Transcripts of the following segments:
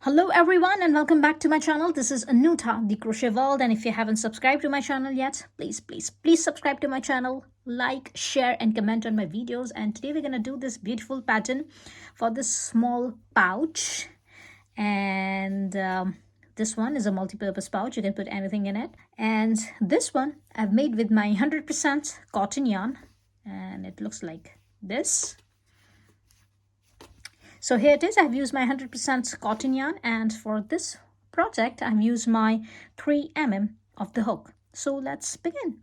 Hello everyone and welcome back to my channel. This is Anuta, the Crochet World, and if you haven't subscribed to my channel yet, please subscribe to my channel, like, share and comment on my videos. And today we're gonna do this beautiful pattern for this small pouch, and this one is a multi-purpose pouch. You can put anything in it, and this one I've made with my 100% cotton yarn, and it looks like this. So here it is. I've used my 100% cotton yarn, and for this project I've used my 3 mm of the hook. So let's begin.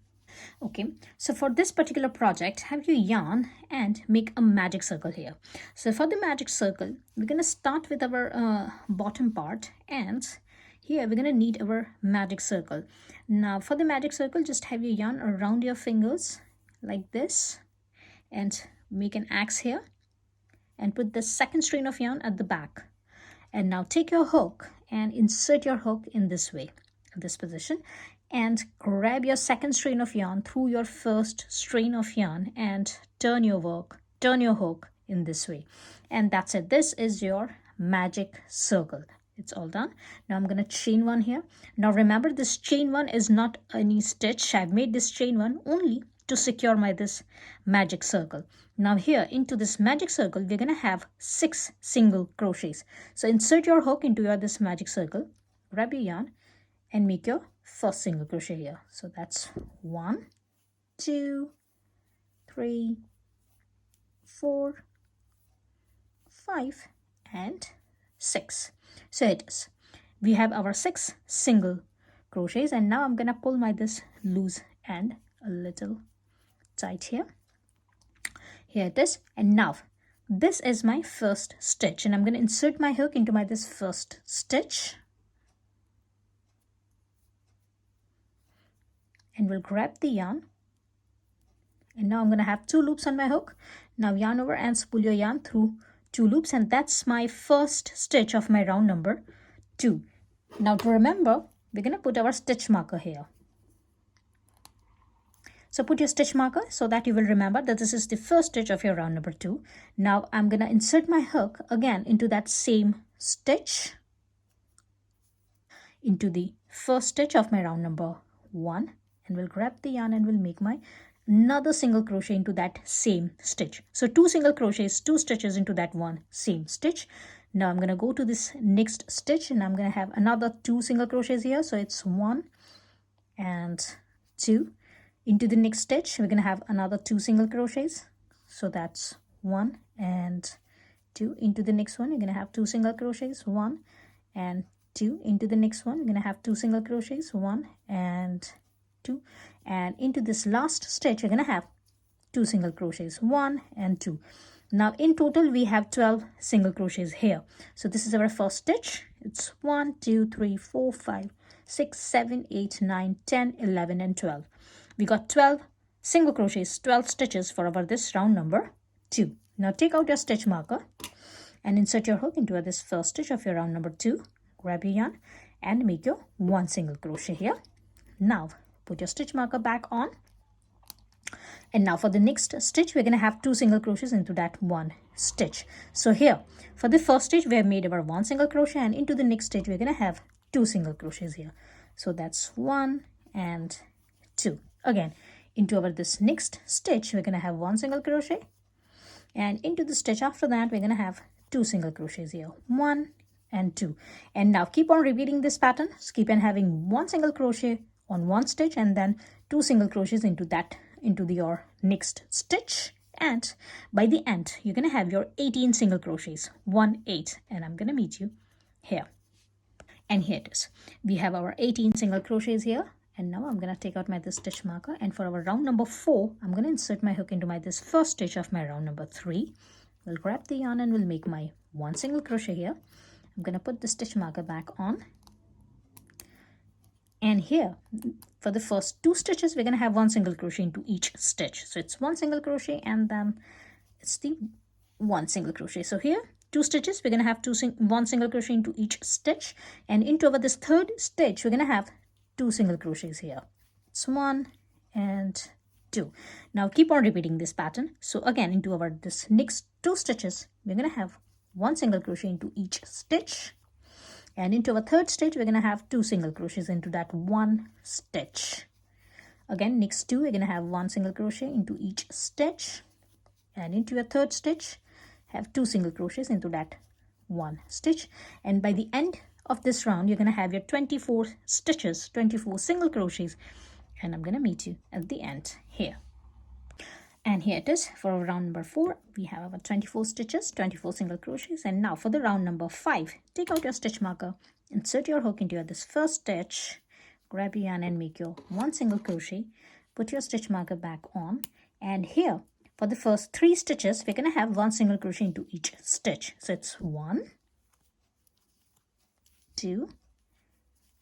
Okay, so for this particular project, have your yarn and make a magic circle here. So for the magic circle, we're going to start with our bottom part, and here we're going to need our magic circle. Now for the magic circle, just have your yarn around your fingers like this and make an X here. And put the second strand of yarn at the back. And now take your hook and insert your hook in this way, in this position, and grab your second strand of yarn through your first strand of yarn and turn your hook in this way. And that's it. This is your magic circle. It's all done. Now I'm going to chain one here. Now remember, this chain one is not any stitch. I've made this chain one only to secure this magic circle. Now here into this magic circle, we're going to have 6 single crochets. So insert your hook into this magic circle, grab your yarn and make your first single crochet here. So that's 1, 2, 3, 4, 5 and 6. So it is. We have our 6 single crochets, and now I'm going to pull this loose end a little tight here. Here it is. And now this is my first stitch, and I'm going to insert my hook into this first stitch, and we'll grab the yarn, and now I'm going to have 2 loops on my hook. Now yarn over ends, pull your yarn through 2 loops, and that's my first stitch of my round number 2. Now to remember, we're going to put our stitch marker here. So put your stitch marker so that you will remember that this is the first stitch of your round number 2. Now I'm going to insert my hook again into that same stitch, into the first stitch of my round number 1, and we'll grab the yarn and we'll make another single crochet into that same stitch. So 2 single crochets, 2 stitches into that one same stitch. Now I'm going to go to this next stitch, and I'm going to have another 2 single crochets here. So it's 1 and 2. Into the next stitch, we're going to have another 2 single crochets. So that's 1 and 2. Into the next one, you're going to have 2 single crochets, 1 and 2. Into the next one, you're going to have 2 single crochets, 1 and 2. And into this last stitch, you're going to have 2 single crochets, 1 and 2. Now in total, we have 12 single crochets here. So this is our first stitch. It's 1, 2, 3, 4, 5, 6, 7, 8, 9, 10, 11 and 12. We got 12 single crochets, 12 stitches for this round number 2. Now take out your stitch marker and insert your hook into this first stitch of your round number 2. Grab your yarn and make your 1 single crochet here. Now put your stitch marker back on. And now for the next stitch, we're going to have 2 single crochets into that one stitch. So here for the first stitch, we have made our 1 single crochet, and into the next stitch, we're going to have 2 single crochets here. So that's 1 and 2. Again, into this next stitch, we're going to have 1 single crochet, and into the stitch after that, we're going to have 2 single crochets here, 1 and 2. And now keep on repeating this pattern. So keep on having 1 single crochet on one stitch, and then 2 single crochets into your next stitch. And by the end, you're going to have your 18 single crochets, 1, 8, and I'm going to meet you here. And here it is. We have our 18 single crochets here. And now I'm going to take out this stitch marker, and for our round number 4, I'm going to insert my hook into this first stitch of my round number 3. We'll grab the yarn and we'll make my 1 single crochet here. I'm going to put the stitch marker back on. And here, for the first 2 stitches, we're going to have 1 single crochet into each stitch. So it's 1 single crochet, and then it's the 1 single crochet. So here, 2 stitches, we're going to have 1 single crochet into each stitch. And into this third stitch, we're going to have 2 single crochets here. It's 1 and 2. Now keep on repeating this pattern. So again, into this next 2 stitches, we're going to have 1 single crochet into each stitch. And into our third stitch, we're going to have 2 single crochets into that 1 stitch. Again, next 2, we're going to have 1 single crochet into each stitch. And into your third stitch, have 2 single crochets into that 1 stitch. And by the end of this round, you're going to have your 24 stitches, 24 single crochets. And I'm going to meet you at the end here. And here it is for round number 4. We have our 24 stitches, 24 single crochets. And now for the round number 5, take out your stitch marker, insert your hook into this first stitch, grab your yarn and make your 1 single crochet, put your stitch marker back on. And here for the first 3 stitches, we're going to have 1 single crochet into each stitch. So it's 1, 2,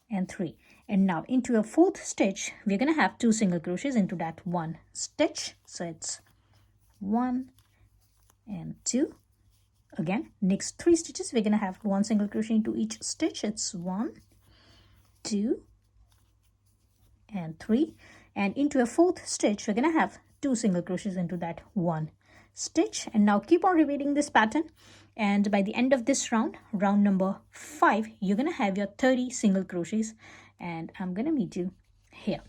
and 3. And now into a 4th stitch, we're going to have 2 single crochets into that 1 stitch. So it's 1 and 2. Again, next 3 stitches, we're going to have 1 single crochet into each stitch. It's 1, 2, and 3. And into a 4th stitch, we're going to have 2 single crochets into that 1 stitch. And now keep on repeating this pattern. And by the end of this round, round number 5, you're going to have your 30 single crochets. And I'm going to meet you here.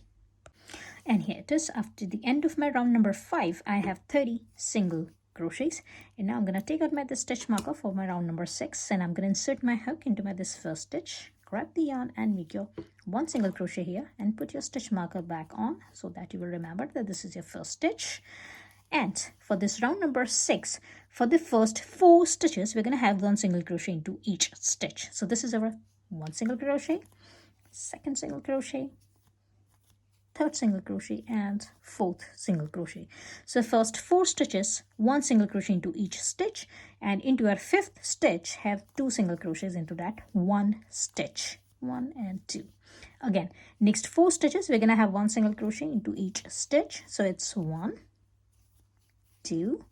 And here it is. After the end of my round number 5, I have 30 single crochets. And now I'm going to take out the stitch marker for my round number 6. And I'm going to insert my hook into this first stitch. Grab the yarn and make your 1 single crochet here. And put your stitch marker back on so that you will remember that this is your first stitch. And for this round number 6, for the first 4 stitches, we're going to have 1 single crochet into each stitch. So this is our 1 single crochet, 2nd single crochet, 3rd single crochet, and 4th single crochet. So first 4 stitches, 1 single crochet into each stitch, and into our 5th stitch, have 2 single crochets into that 1 stitch, 1 and 2. Again, next 4 stitches, we're going to have 1 single crochet into each stitch. So it's 1, 2,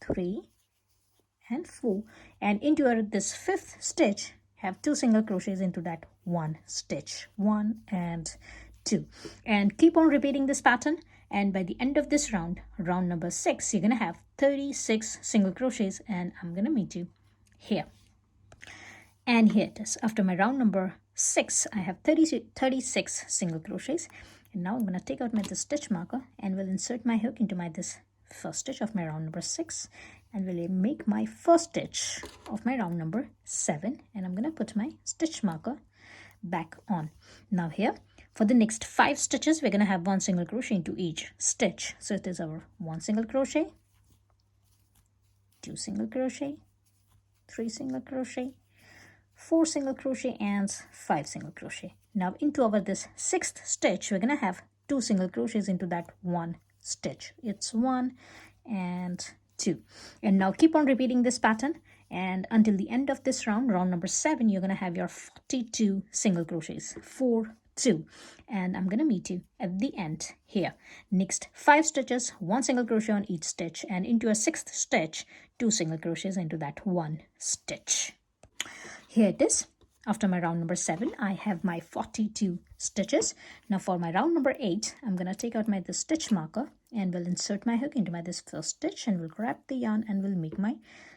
3, and 4. And into this 5th stitch, have 2 single crochets into that 1 stitch, 1 and 2. And keep on repeating this pattern. And by the end of this round, round number 6, you're going to have 36 single crochets. And I'm going to meet you here. And here it is. After my round number 6, I have 36 single crochets. And now I'm going to take out the stitch marker and will insert my hook into this first stitch of my round number 6. And will make my first stitch of my round number 7. And I'm going to put my stitch marker back on. Now here, for the next 5 stitches, we're going to have 1 single crochet into each stitch. So it is our 1 single crochet, 2 single crochet, 3 single crochet, 4 single crochet, and 5 single crochet. Now into our this 6th stitch, we're going to have 2 single crochets into that 1 stitch. It's 1 and 2. And now keep on repeating this pattern. And until the end of this round, round number 7, you're going to have your 42 single crochets, 4, 2. And I'm going to meet you at the end here. Next 5 stitches, 1 single crochet on each stitch, and into a 6th stitch, 2 single crochets into that 1 stitch. Here it is. After my round number 7, I have my 42 stitches. Now for my round number 8, I'm going to take out the stitch marker and will insert my hook into this first stitch, and will grab the yarn and will make my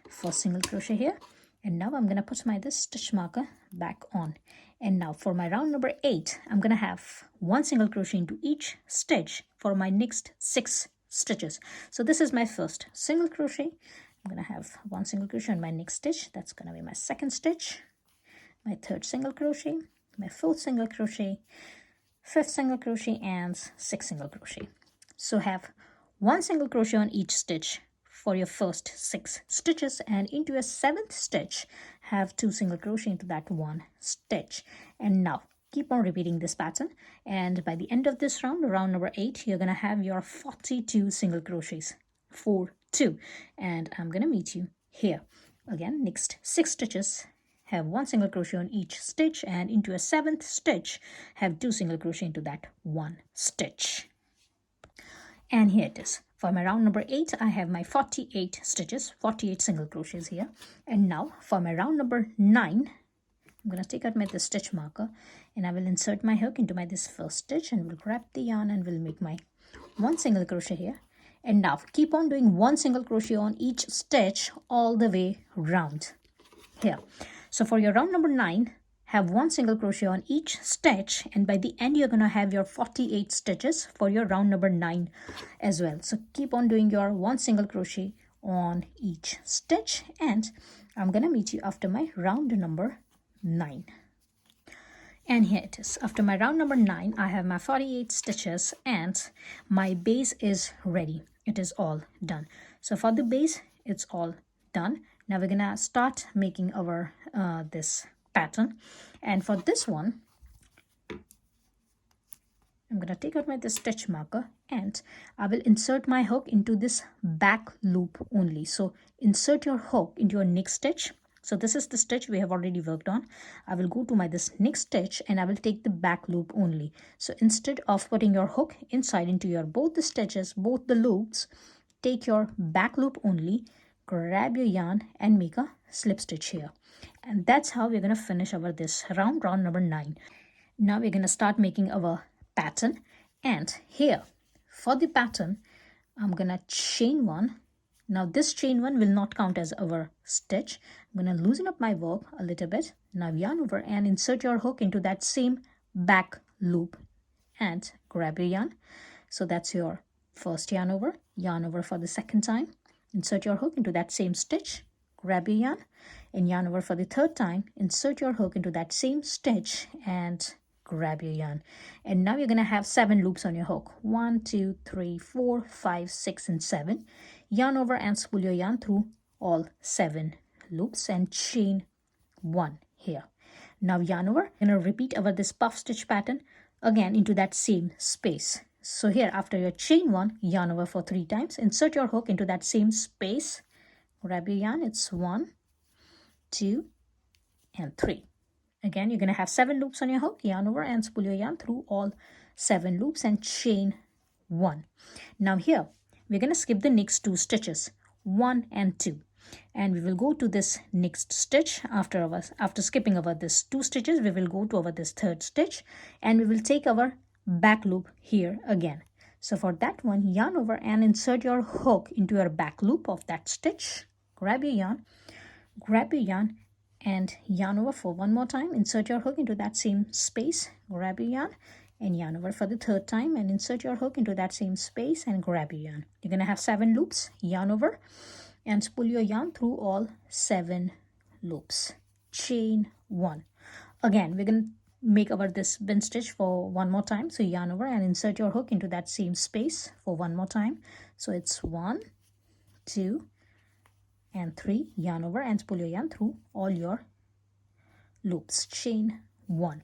first single crochet here. And now I'm going to put this stitch marker back on. And now for my round number 8, I'm going to have 1 single crochet into each stitch for my next 6 stitches. So this is my first single crochet. I'm going to have 1 single crochet on my next stitch. That's going to be my 2nd stitch, my 3rd single crochet, my 4th single crochet, 5th single crochet, and 6th single crochet. So have 1 single crochet on each stitch for your first 6 stitches, and into a 7th stitch, have 2 single crochet into that 1 stitch. And now keep on repeating this pattern. And by the end of this round, round number 8, you're going to have your 42 single crochets, 4, 2. And I'm going to meet you here. Again, next 6 stitches, have 1 single crochet on each stitch, and into a 7th stitch, have 2 single crochet into that 1 stitch. And here it is. For my round number 8, I have my 48 stitches, 48 single crochets here. And now for my round number 9, I'm going to take out the stitch marker, and I will insert my hook into this first stitch, and will grab the yarn and will make my 1 single crochet here. And now keep on doing 1 single crochet on each stitch all the way round here. So for your round number 9, have 1 single crochet on each stitch, and by the end you're going to have your 48 stitches for your round number 9 as well. So keep on doing your 1 single crochet on each stitch, and I'm going to meet you after my round number 9. And here it is. After my round number 9, I have my 48 stitches and my base is ready. It is all done. So for the base, it's all done. Now we're gonna start making our this pattern. And for this one, I'm gonna take out my this stitch marker and I will insert my hook into this back loop only. So insert your hook into your next stitch. So this is the stitch we have already worked on. I will go to my this next stitch and I will take the back loop only. So instead of putting your hook inside into your both the stitches, both the loops, take your back loop only, grab your yarn and make a slip stitch here. And that's how we're going to finish our this round number 9. Now we're going to start making our pattern, and here for the pattern I'm going to chain 1. Now this chain 1 will not count as our stitch. I'm going to loosen up my work a little bit. Now yarn over and insert your hook into that same back loop and grab your yarn. So that's your first yarn over for the second time, insert your hook into that same stitch, grab your yarn over for the third time, insert your hook into that same stitch and grab your yarn. And now you're going to have 7 loops on your hook. 1, 2, 3, 4, 5, 6 and 7. Yarn over and spool your yarn through all 7 loops and chain 1 here. Now yarn over, you're going to repeat over this puff stitch pattern again into that same space. So here after your chain 1, yarn over for 3 times, insert your hook into that same space, grab your yarn, it's 1, 2 and 3. Again, you're going to have 7 loops on your hook, yarn over and spool your yarn through all 7 loops and chain 1. Now here, we're going to skip the next 2 stitches, 1 and 2. And we will go to this next stitch after skipping over this 2 stitches. We will go to over this 3rd stitch and we will take our back loop here again. So for that one, yarn over and insert your hook into your back loop of that stitch, grab your yarn and yarn over for 1 more time, insert your hook into that same space, grab your yarn and yarn over for the 3rd time and insert your hook into that same space and grab your yarn. You're going to have 7 loops, yarn over and spool your yarn through all 7 loops, chain 1. Again, we're going to make our this bin stitch for 1 more time. So yarn over and insert your hook into that same space for 1 more time. So it's 1, 2 and 3. Yarn over and spool your yarn through all your loops, chain 1.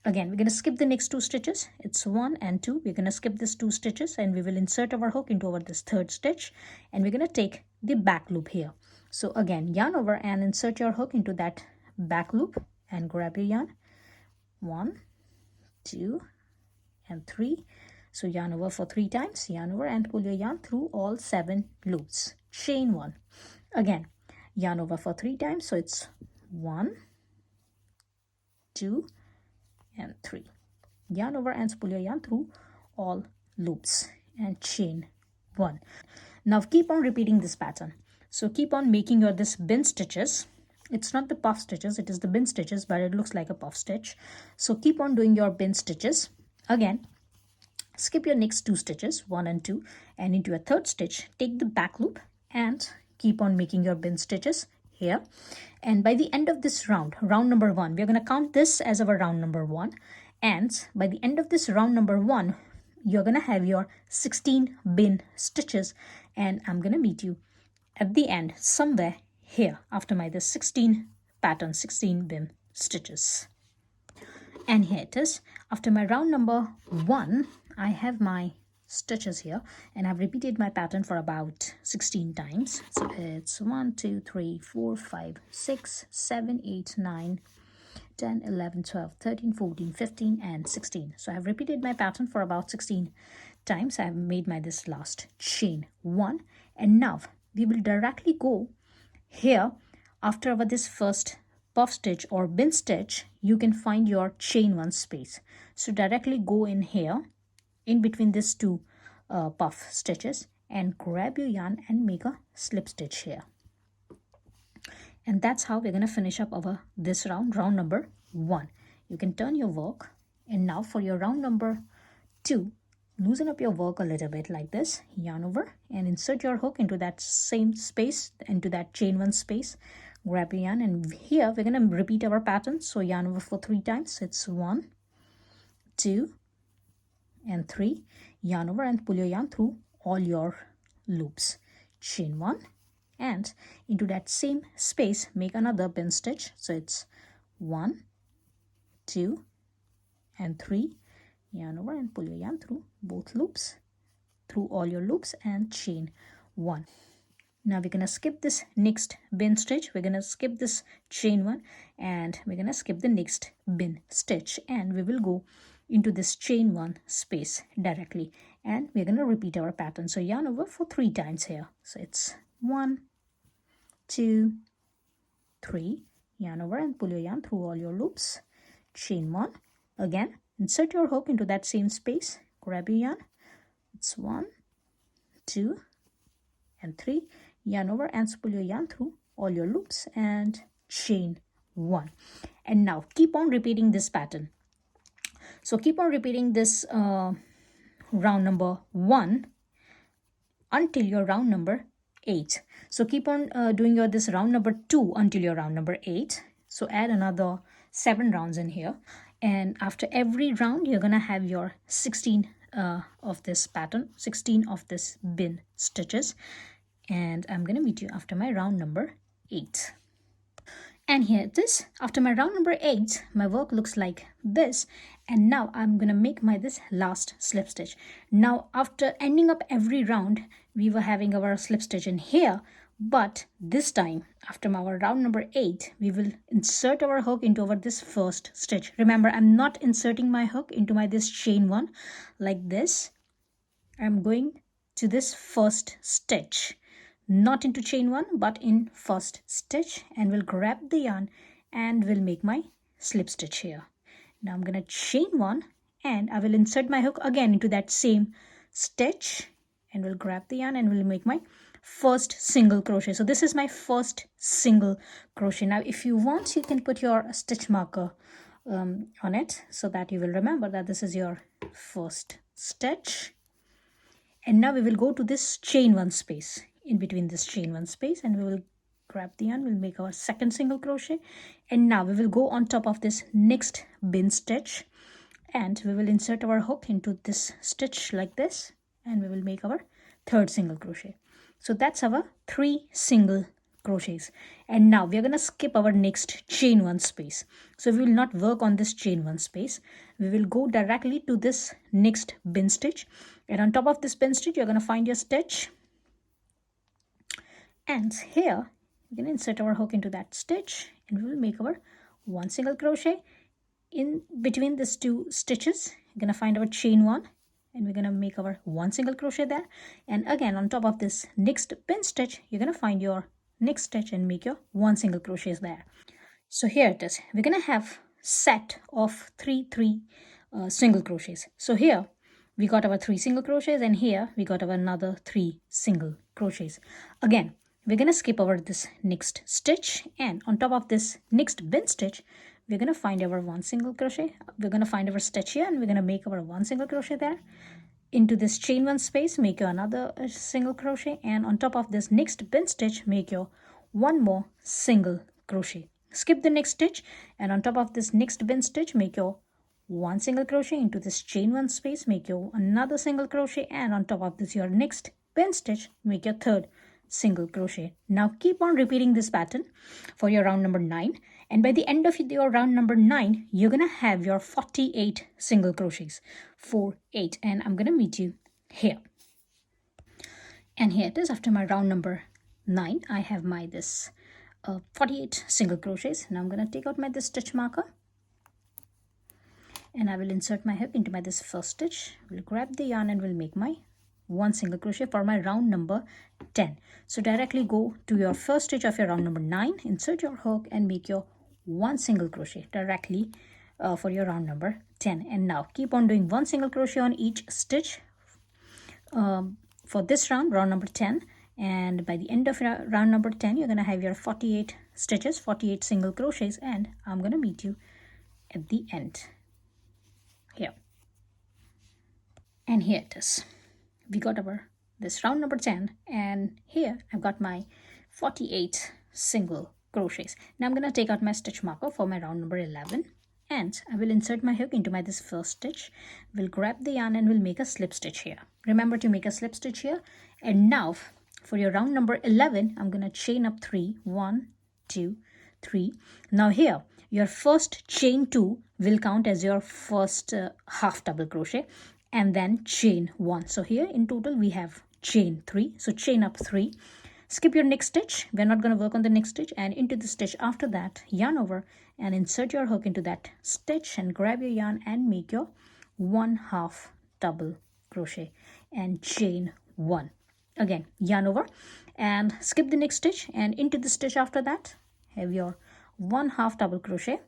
Again, we're going to skip the next 2 stitches. It's 1 and 2. We're going to skip these 2 stitches and we will insert our hook into our this 3rd stitch and we're going to take the back loop here. So again, yarn over and insert your hook into that back loop and grab your yarn. 1, 2 and 3. So yarn over for 3 times, yarn over and pull your yarn through all 7 loops, chain 1. Again, yarn over for 3 times, so it's 1, 2 and 3. Yarn over and pull your yarn through all loops and chain 1. Now keep on repeating this pattern. So keep on making your this bin stitches. It's not the puff stitches, it is the bin stitches, but it looks like a puff stitch. So keep on doing your bin stitches. Again, skip your next 2 stitches, 1 and 2, and into a 3rd stitch, take the back loop and keep on making your bin stitches here. And by the end of this round number 1, we're going to count this as our round number 1. And by the end of this round number 1, you're going to have your 16 bin stitches. And I'm going to meet you at the end somewhere here after my this 16 pattern, 16 bin stitches. And here it is. After my round number 1, I have my stitches here and I've repeated my pattern for about 16 times. So it's 1, 2, 3, 4, 5, 6, 7, 8, 9, 10, 11, 12, 13, 14, 15 and 16. So I've repeated my pattern for about 16 times. I've made my this last chain 1 and now we will directly go here after our this first puff stitch or bin stitch. You can find your chain 1 space. So directly go in here in between these 2 puff stitches and grab your yarn and make a slip stitch here. And that's how we're going to finish up our this round number 1. You can turn your work, and now for your round number 2, loosen up your work a little bit like this, yarn over and insert your hook into that same space, into that chain 1 space. Grab your yarn, and here we're going to repeat our pattern. So yarn over for 3 times. It's 1, 2 and 3. Yarn over and pull your yarn through all your loops. Chain 1 and into that same space make another pin stitch. So it's 1, 2 and 3. Yarn over and pull your yarn through both loops, through all your loops, and chain 1. Now we're going to skip this next bin stitch. We're going to skip this chain 1 and we're going to skip the next bin stitch, and we will go into this chain 1 space directly, and we're going to repeat our pattern. So yarn over for 3 times here. So it's 1, 2, 3. Yarn over and pull your yarn through all your loops. Chain 1. Again, insert your hook into that same space. Grab your yarn. It's 1, 2 and 3. Yarn over and pull your yarn through all your loops and chain 1. And now keep on repeating this pattern. So keep on repeating this round number 1 until your round number 8. So keep on doing this round number 2 until your round number 8. So add another 7 rounds in here, and after every round you're gonna have your 16 of this pattern, 16 of this bin stitches, and I'm gonna meet you after my round number 8. And here it is. After my round number 8, my work looks like this. And now I'm going to make this last slip stitch. Now, after ending up every round, we were having our slip stitch in here. But this time, after our round number 8, we will insert our hook into this first stitch. Remember, I'm not inserting my hook into this chain 1 like this. I'm going to this first stitch. Not into chain 1 but in first stitch, and we'll grab the yarn and we'll make my slip stitch here. Now I'm going to chain 1 and I will insert my hook again into that same stitch, and we'll grab the yarn and we'll make my first single crochet. So this is my first single crochet. Now if you want, you can put your stitch marker on it so that you will remember that this is your first stitch. And now we will go to this chain 1 space. In between this chain 1 space, and we will grab the yarn, we'll make our second single crochet, and now we will go on top of this next bin stitch, and we will insert our hook into this stitch like this, and we will make our third single crochet. So that's our 3 single crochets. And now we are going to skip our next chain 1 space. So we will not work on this chain 1 space. We will go directly to this next bin stitch, and on top of this bin stitch you're going to find your stitch. And here we're going to insert our hook into that stitch, and we will make our 1 single crochet. In between these 2 stitches, you're going to find our chain 1, and we're going to make our 1 single crochet there. And again, on top of this next pin stitch, you're going to find your next stitch and make your 1 single crochet there. So here it is. We're going to have set of 3 single crochets. So here we got our 3 single crochets, and here we got our another 3 single crochets. Again, we're going to skip over this next stitch, and on top of this next bin stitch, we're going to find our 1 single crochet. We're going to find our stitch here, and we're going to make our 1 single crochet there. Into this chain 1 space, make your another single crochet, and on top of this next bin stitch, make your 1 more single crochet. Skip the next stitch, and on top of this next bin stitch, make your 1 single crochet. Into this chain 1 space, make your another single crochet, and on top of this your next bin stitch, make your third single crochet. Now keep on repeating this pattern for your round number 9, and by the end of your round number 9 you're gonna have your 48 single crochets. 4, 8, and I'm gonna meet you here. And here it is. After my round number 9, I have my this 48 single crochets. Now I'm gonna take out this stitch marker, and I will insert my hook into this first stitch. We'll grab the yarn and we'll make my 1 single crochet for my round number 10. So directly go to your first stitch of your round number 9, insert your hook and make your 1 single crochet directly for your round number 10. And now keep on doing 1 single crochet on each stitch for this round number 10, and by the end of round number 10 you're going to have your 48 stitches, 48 single crochets, and I'm going to meet you at the end here. And here it is. We got our this round number 10, and here I've got my 48 single crochets. Now I'm going to take out my stitch marker for my round number 11, and I will insert my hook into my this first stitch. We'll grab the yarn and we'll make a slip stitch here. Remember to make a slip stitch here. And now for your round number 11, I'm going to chain up 3, 1, 2, 3. Now here your first chain 2 will count as your first half double crochet, and then chain 1. So here in total we have chain 3. So chain up 3, skip your next stitch. We're not going to work on the next stitch, and into the stitch after that, yarn over and insert your hook into that stitch and grab your yarn and make your 1 half double crochet and chain 1. Again, yarn over and skip the next stitch, and into the stitch after that have your 1 half double crochet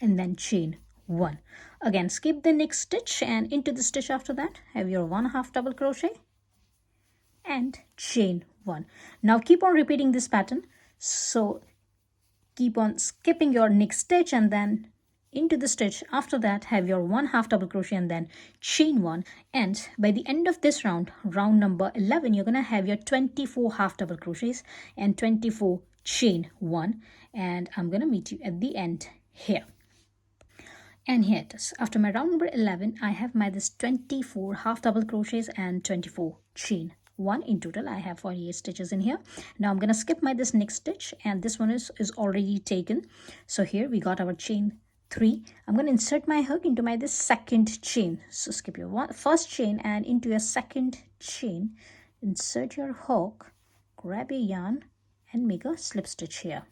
and then chain 1. Again, skip the next stitch, and into the stitch after that have your 1 half double crochet and chain 1. Now keep on repeating this pattern. So keep on skipping your next stitch, and then into the stitch after that have your 1 half double crochet and then chain 1. And by the end of this round, round number 11, you're going to have your 24 half double crochets and 24 chain 1. And I'm going to meet you at the end here. And here it is. After my round number 11, I have my this 24 half double crochets and 24 chain 1. In total, I have 48 stitches in here. Now I'm going to skip my this next stitch, and this one is already taken. So here we got our chain 3. I'm going to insert my hook into my this second chain. So skip your first chain and into your second chain, insert your hook, grab your yarn and make a slip stitch here.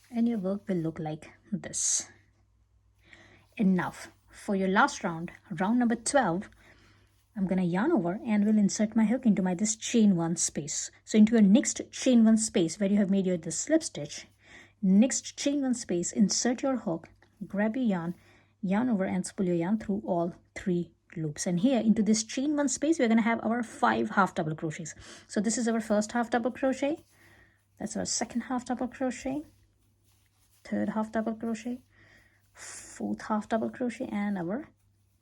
And your work will look like this. And now for your last round, round number 12, I'm going to yarn over and will insert my hook into my this chain 1 space. So into your next chain 1 space where you have made your this slip stitch, next chain 1 space, insert your hook, grab your yarn over and spool your yarn through all 3 loops. And here into this chain 1 space, we're going to have our 5 half double crochets. So this is our first half double crochet. That's our second half double crochet, third half double crochet, fourth half double crochet, and our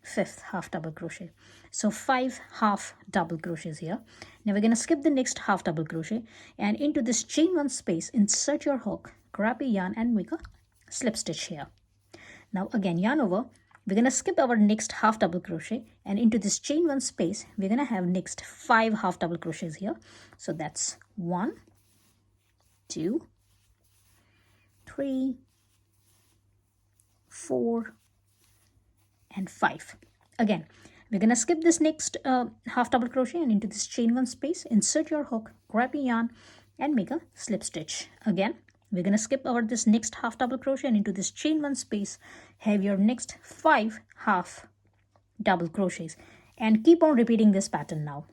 fifth half double crochet. So 5 half double crochets here. Now we're going to skip the next half double crochet, and into this chain 1 space, insert your hook, grab your yarn and make a slip stitch here. Now again, yarn over, we're going to skip our next half double crochet, and into this chain 1 space we're going to have next 5 half double crochets here. So that's 1, 2, 3, 4 and 5. Again, we're going to skip this next half double crochet, and into this chain 1 space, insert your hook, grab your yarn and make a slip stitch. Again, we're going to skip over this next half double crochet, and into this chain 1 space have your next 5 half double crochets, and keep on repeating this pattern now.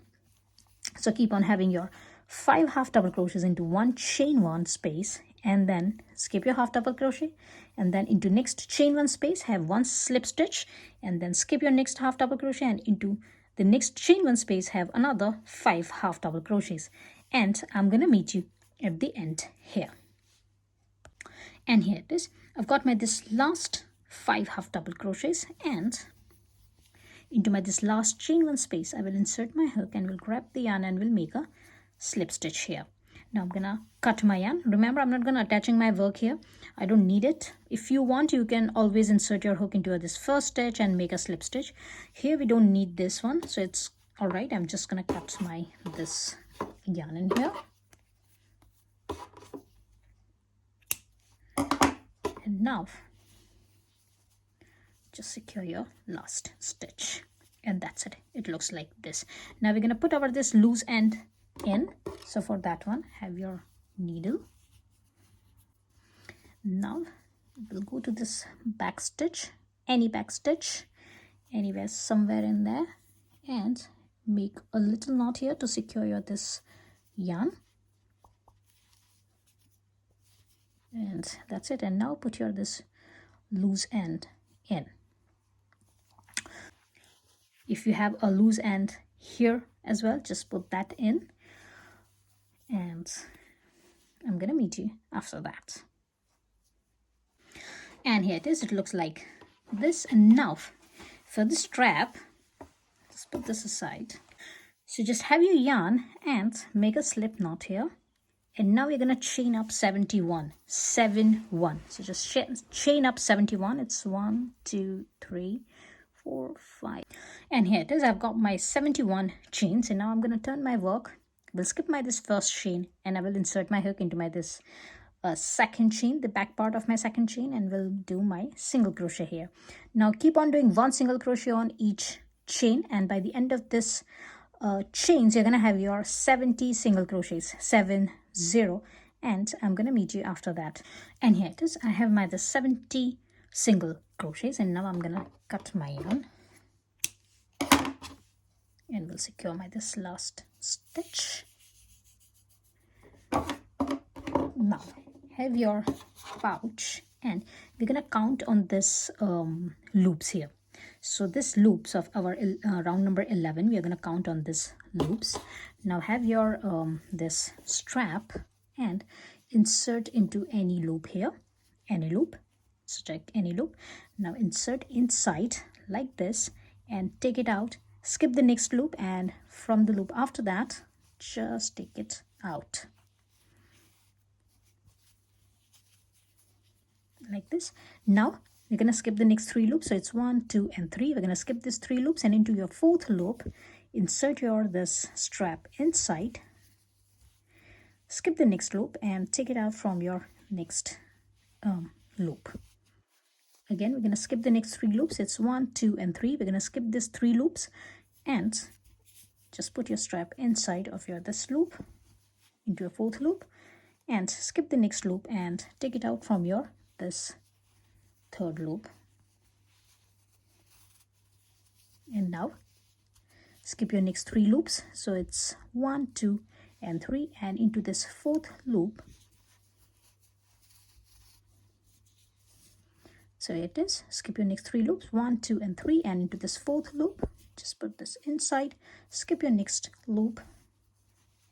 So keep on having your 5 half double crochets into one chain 1 space, and then skip your half double crochet, and then into next chain 1 space have 1 slip stitch, and then skip your next half double crochet, and into the next chain 1 space have another 5 half double crochets. And I'm going to meet you at the end here. And here it is. I've got my this last 5 half double crochets, and into my this last chain 1 space I will insert my hook and will grab the yarn and will make a slip stitch here. Now I'm gonna cut my yarn. Remember, I'm not gonna attaching my work here. I don't need it. If you want, you can always insert your hook into this first stitch and make a slip stitch. Here we don't need this one, so it's all right. I'm just gonna cut my this yarn in here. And now just secure your last stitch, and that's it. It looks like this. Now we're gonna put our this loose end in. So for that one, have your needle. Now we'll go to this back stitch, any back stitch, anywhere somewhere in there, and make a little knot here to secure your this yarn. And that's it. And now put your this loose end in. If you have a loose end here as well, just put that in. And I'm gonna meet you after that. And here it is. It looks like this. And now for the strap, let's put this aside. So just have your yarn and make a slip knot here. And now we're gonna chain up 71. 7-1. So just chain up 71. It's 1, 2, 3, 4, 5. And here it is. I've got my 71 chains. And now I'm gonna turn my work. We'll skip my this first chain, and I will insert my hook into my this second chain, the back part of my second chain, and we'll do my single crochet here. Now keep on doing 1 single crochet on each chain, and by the end of this chains you're gonna have your 70 single crochets, 70, and I'm gonna meet you after that. And here it is. I have my the 70 single crochets, and now I'm gonna cut my yarn, and we'll secure my this last stitch. Now have your pouch, and we're gonna count on this loops here. So this loops of our round number 11, we are gonna count on this loops. Now have your this strap and insert into any loop here, any loop. So check any loop. Now insert inside like this and take it out. Skip the next loop, and from the loop after that, just take it out. Like this. Now we're going to skip the next 3 loops. So it's 1, 2, and 3. We're going to skip these 3 loops, and into your 4th loop, insert your this strap inside. Skip the next loop and take it out from your next loop. Again, we're going to skip the next 3 loops. It's 1, 2, and 3. We're going to skip these 3 loops and just put your strap inside of your this loop into your 4th loop, and skip the next loop and take it out from your this 3rd loop. And now skip your next 3 loops. So it's 1, 2, and 3, and into this 4th loop. So it is. Skip your next 3 loops, 1, 2, and 3, and into this 4th loop. Just put this inside. Skip your next loop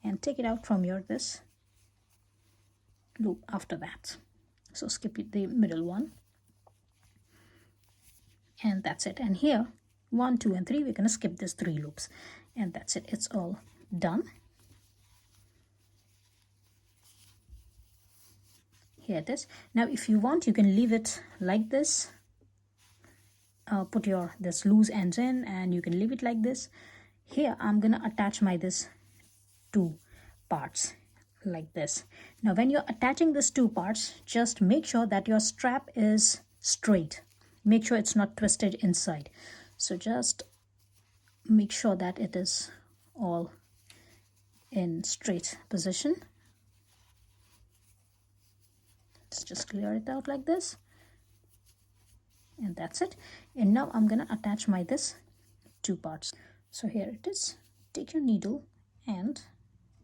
and take it out from your this loop after that. So skip the middle one, and that's it. And here 1, 2, and 3, we're going to skip these 3 loops, and that's it. It's all done. Here it is. Now if you want, you can leave it like this. Put your this loose ends in, and you can leave it like this. Here I'm gonna attach my this 2 parts like this. Now when you're attaching these 2 parts, just make sure that your strap is straight. Make sure it's not twisted inside. So just make sure that it is all in straight position. Let's just clear it out like this, and that's it. And now I'm gonna attach my this 2 parts. So here it is. Take your needle and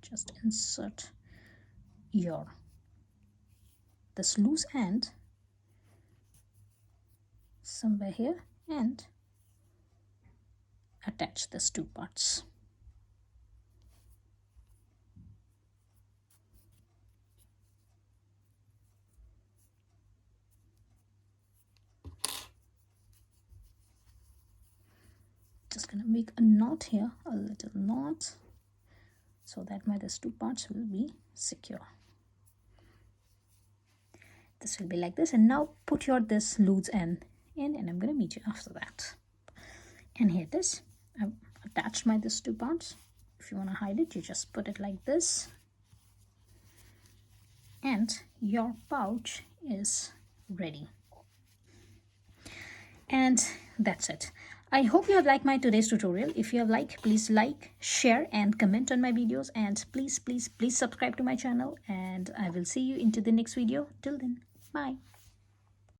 just insert your this loose end somewhere here and attach these 2 parts. Just gonna make a knot here, a little knot, so that my these 2 parts will be secure. This will be like this. And now put your this loose end in, and I'm gonna meet you after that. And here it is. I've attached my this 2 parts. If you want to hide it, you just put it like this, and your pouch is ready. And that's it. I hope you have liked my today's tutorial. If you have liked, please like, share, and comment on my videos, and please subscribe to my channel, and I will see you into the next video. Till then, bye.